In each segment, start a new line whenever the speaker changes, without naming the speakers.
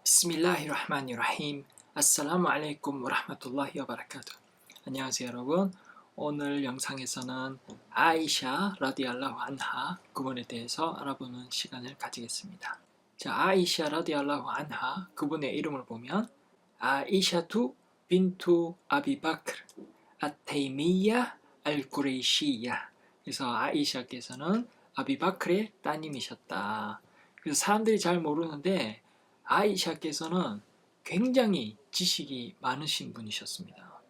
비스밀라히르흐마니르라힘. 아살라무 알레이쿰 워라흐마툴라히 와바라카투. 안녕하세요 여러분. 오늘 영상에서는 아이샤 라디알라후 안하 그분에 대해서 알아보는 시간을 가지겠습니다. 자, 아이샤 라디알라후 안하 그분의 이름을 보면 아이샤투 빈투 아비 바크르 아테이미야 알쿠레이시야. 그래서 아이샤께서는 아비 바크르의 따님이셨다. 그래서 사람들이 잘 모르는데 아이샤께서는 굉장히 지식이 많으신 분이셨습니다.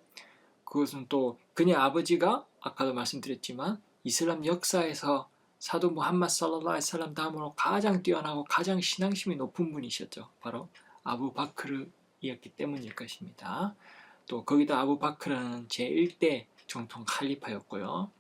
그것은 또 그녀 아버지가 아까도 말씀드렸지만 이슬람 역사에서 사도 무함마드 살랄라ഹु 알라이히 와살람 다음으로 가장 뛰어나고 가장 신앙심이 높은 분이셨죠. 바로 아부 바크르이었기 때문일 것입니다. 또 거기다 아부 바크르는 제1대 정통 칼리파였고요.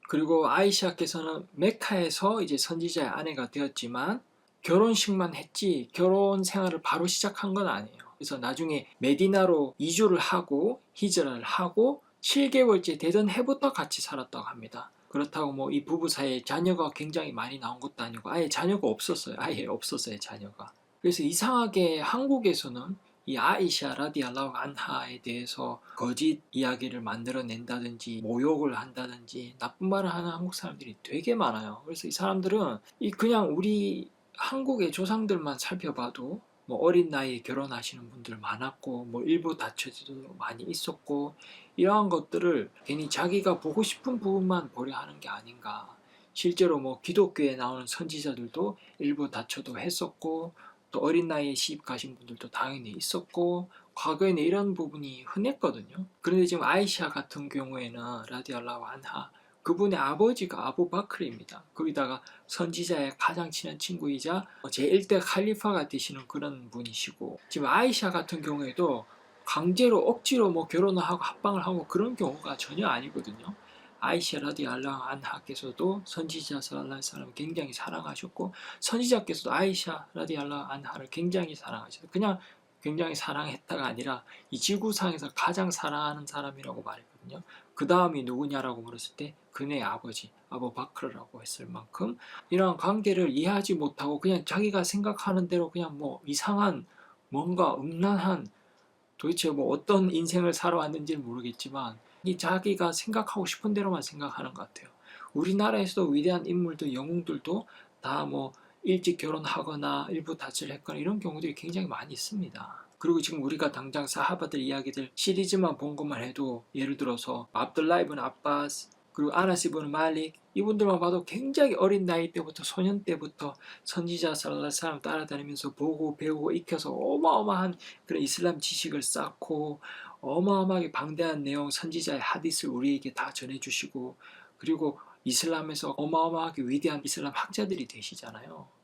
그리고 아이샤께서는 메카에서 이제 선지자의 아내가 되었지만 결혼식만 했지 결혼 생활을 바로 시작한 건 아니에요. 그래서 나중에 메디나로 이주를 하고 히즈라를 하고 7개월째 되던 해부터 같이 살았다고 합니다. 그렇다고 뭐 이 부부 사이에 자녀가 굉장히 많이 나온 것도 아니고 아예 자녀가 없었어요. 아예 없었어요, 자녀가. 그래서 이상하게 한국에서는 이 아이샤 라디알라후 안하에 대해서 거짓 이야기를 만들어낸다든지 모욕을 한다든지 나쁜 말을 하는 한국 사람들이 되게 많아요. 그래서 이 사람들은 그냥 우리 한국의 조상들만 살펴봐도 뭐 어린 나이에 결혼하시는 분들 많았고 뭐 일부 다처제도 많이 있었고 이러한 것들을 괜히 자기가 보고 싶은 부분만 보려 하는 게 아닌가. 실제로 뭐 기독교에 나오는 선지자들도 일부 다처도 했었고 또 어린 나이에 시집 가신 분들도 당연히 있었고 과거에는 이런 부분이 흔했거든요. 그런데 지금 아이샤 같은 경우에는 라디알라후 안하 그분의 아버지가 아부 바크르입니다. 거기다가 선지자의 가장 친한 친구이자 제1대 칼리파가 되시는 그런 분이시고 지금 아이샤 같은 경우에도 강제로 억지로 뭐 결혼을 하고 합방을 하고 그런 경우가 전혀 아니거든요. 아이샤 라디알라후 안하께서도 선지자 살랄라ഹु 알라이히 와살람 굉장히 사랑하셨고 선지자께서도 아이샤 라디알라후 안하를 굉장히 사랑하셨어요. 그냥 굉장히 사랑했다가 아니라 이 지구상에서 가장 사랑하는 사람이라고 말했거든요. 그 다음이 누구냐라고 물었을 때 그네의 아버지 아부 바크르라고 했을 만큼 이러한 관계를 이해하지 못하고 그냥 자기가 생각하는 대로 그냥 뭐 이상한 뭔가 음란한 도대체 뭐 어떤 인생을 살아왔는지는 모르겠지만 이 자기가 생각하고 싶은 대로만 생각하는 것 같아요. 우리나라에서도 위대한 인물들, 영웅들도 다 뭐 일찍 결혼하거나 일부 다치를 했거나 이런 경우들이 굉장히 많이 있습니다. 그리고 지금 우리가 당장 사하바들 이야기들 시리즈만 본 것만 해도 예를 들어서 압둘라 이븐 아바스 그리고 아나스 이븐 말릭 이분들만 봐도 굉장히 어린 나이 때부터 소년 때부터 선지자 살랄라ഹु 알라이히 와살람 따라다니면서 보고 배우고 익혀서 어마어마한 그런 이슬람 지식을 쌓고 어마어마하게 방대한 내용 선지자의 하디스를 우리에게 다 전해주시고 그리고 이슬람에서 어마어마하게 위대한 이슬람 학자들이 되시잖아요.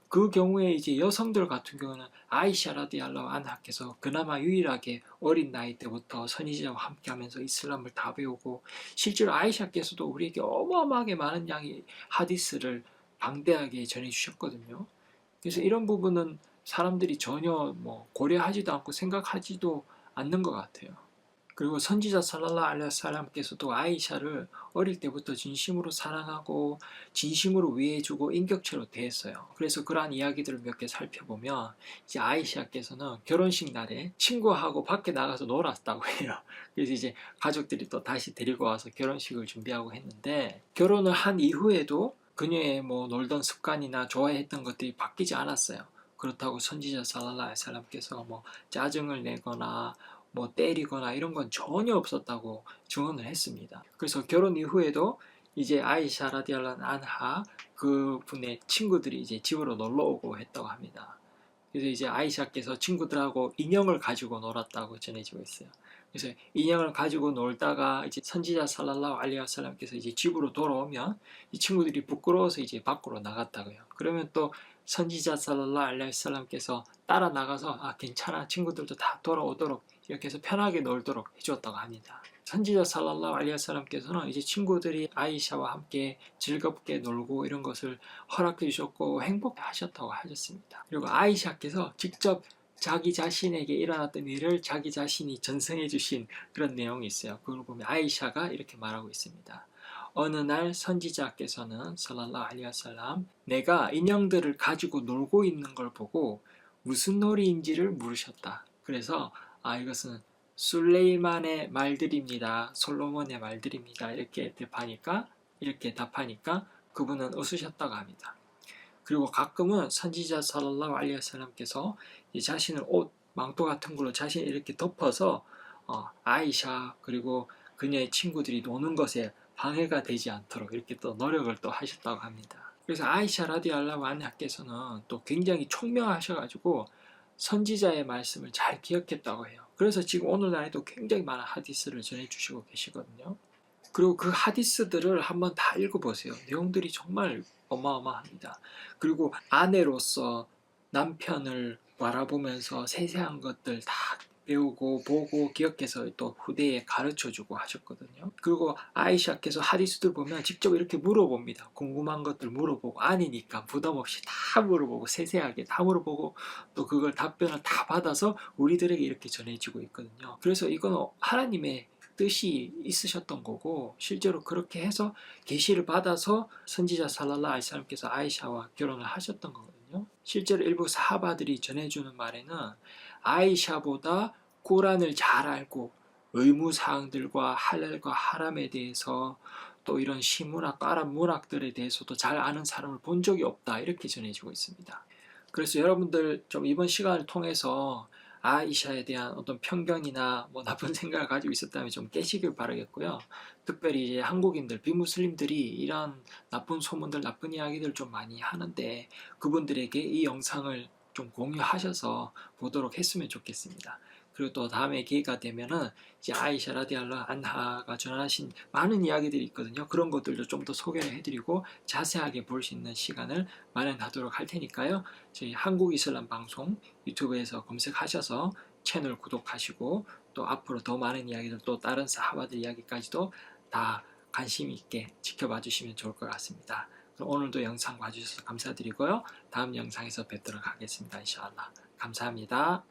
그 경우에 이제 여성들 같은 경우는 아이샤 라디알라후 안하께서 그나마 유일하게 어린 나이 때부터 선지자와 함께하면서 이슬람을 다 배우고 실제로 아이샤께서도 우리에게 어마어마하게 많은 양의 하디스를 방대하게 전해주셨거든요. 그래서 이런 부분은 사람들이 전혀 뭐 고려하지도 않고 생각하지도 않는 것 같아요. 그리고 선지자 살랄라ഹु 알라이히 와살람께서도 아이샤를 어릴 때부터 진심으로 사랑하고 진심으로 위해주고 인격체로 대했어요. 그래서 그러한 이야기들을 몇 개 살펴보면 이제 아이샤께서는 결혼식 날에 친구하고 밖에 나가서 놀았다고 해요. 그래서 이제 가족들이 또 다시 데리고 와서 결혼식을 준비하고 했는데 결혼을 한 이후에도 그녀의 뭐 놀던 습관이나 좋아했던 것들이 바뀌지 않았어요. 그렇다고 선지자 살랄라ഹु 알라이히 와살람께서 뭐 짜증을 내거나 뭐 때리거나 이런 건 전혀 없었다고 증언을 했습니다. 그래서 결혼 이후에도 이제 아이샤 라디알라후 안하 그 분의 친구들이 이제 집으로 놀러 오고 했다고 합니다. 그래서 이제 아이샤께서 친구들하고 인형을 가지고 놀았다고 전해지고 있어요. 그래서 인형을 가지고 놀다가 이제 선지자 살랄라후 알라이히 와살람께서 이제 집으로 돌아오면 이 친구들이 부끄러워서 이제 밖으로 나갔다고요. 그러면 또 선지자 살랄라후 알라이히 와살람께서 따라 나가서 괜찮아 친구들도 다 돌아오도록 이렇게 해서 편하게 놀도록 해주었다고 합니다. 선지자 살랄라후 알라이히 와살람께서는 이제 친구들이 아이샤와 함께 즐겁게 놀고 이런 것을 허락해 주셨고 행복해 하셨다고 하셨습니다. 그리고 아이샤께서 직접 자기 자신에게 일어났던 일을 자기 자신이 전승해 주신 그런 내용이 있어요. 그걸 보면 아이샤가 이렇게 말하고 있습니다. 어느 날 선지자께서는 살랄라후 알라이히 와살람 내가 인형들을 가지고 놀고 있는 걸 보고 무슨 놀이인지를 물으셨다. 그래서 이것은 술레이만의 말들입니다. 솔로몬의 말들입니다. 이렇게 답하니까 그분은 웃으셨다고 합니다. 그리고 가끔은 선지자 살랄라후 알레이히 와살람께서 자신을 옷, 망토 같은 걸로 자신을 이렇게 덮어서 아이샤 그리고 그녀의 친구들이 노는 것에 방해가 되지 않도록 이렇게 또 노력을 또 하셨다고 합니다. 그래서 아이샤 라디알라후 안하께서는 또 굉장히 총명하셔가지고 선지자의 말씀을 잘 기억했다고 해요. 그래서 지금 오늘날에도 굉장히 많은 하디스를 전해주시고 계시거든요. 그리고 그 하디스들을 한번 다 읽어보세요. 내용들이 정말 어마어마합니다. 그리고 아내로서 남편을 바라보면서 세세한 것들 다 배우고 보고 기억해서 또 후대에 가르쳐주고 하셨거든요. 그리고 아이샤께서 하디스들 보면 직접 이렇게 물어봅니다. 궁금한 것들 물어보고 아니니까 부담 없이 다 물어보고 세세하게 다 물어보고 또 그걸 답변을 다 받아서 우리들에게 이렇게 전해지고 있거든요. 그래서 이건 하나님의 뜻이 있으셨던 거고 실제로 그렇게 해서 계시를 받아서 선지자 살랄라hu 알aihi wasallam께서 아이샤와 결혼을 하셨던 거거든요. 실제로 일부 사하바들이 전해주는 말에는 아이샤보다 꾸란을 잘 알고 의무사항들과 할랄과 하람에 대해서 또 이런 시문학, 아랍 문학들에 대해서도 잘 아는 사람을 본 적이 없다 이렇게 전해지고 있습니다. 그래서 여러분들 좀 이번 시간을 통해서 아이샤에 대한 어떤 편견이나 뭐 나쁜 생각을 가지고 있었다면 좀 깨시길 바라겠고요. 특별히 이제 한국인들, 비무슬림들이 이런 나쁜 소문들, 나쁜 이야기들 좀 많이 하는데 그분들에게 이 영상을 좀 공유하셔서 보도록 했으면 좋겠습니다. 그리고 또 다음에 기회가 되면은 이제 아이샤 라디알라후 안하가 전하신 많은 이야기들이 있거든요. 그런 것들도 좀 더 소개를 해드리고 자세하게 볼 수 있는 시간을 마련하도록 할 테니까요. 저희 한국 이슬람 방송 유튜브에서 검색하셔서 채널 구독하시고 또 앞으로 더 많은 이야기들 또 다른 사하바들 이야기까지도 다 관심 있게 지켜봐 주시면 좋을 것 같습니다. 그럼 오늘도 영상 봐주셔서 감사드리고요. 다음 영상에서 뵙도록 하겠습니다. 인샬라. 감사합니다.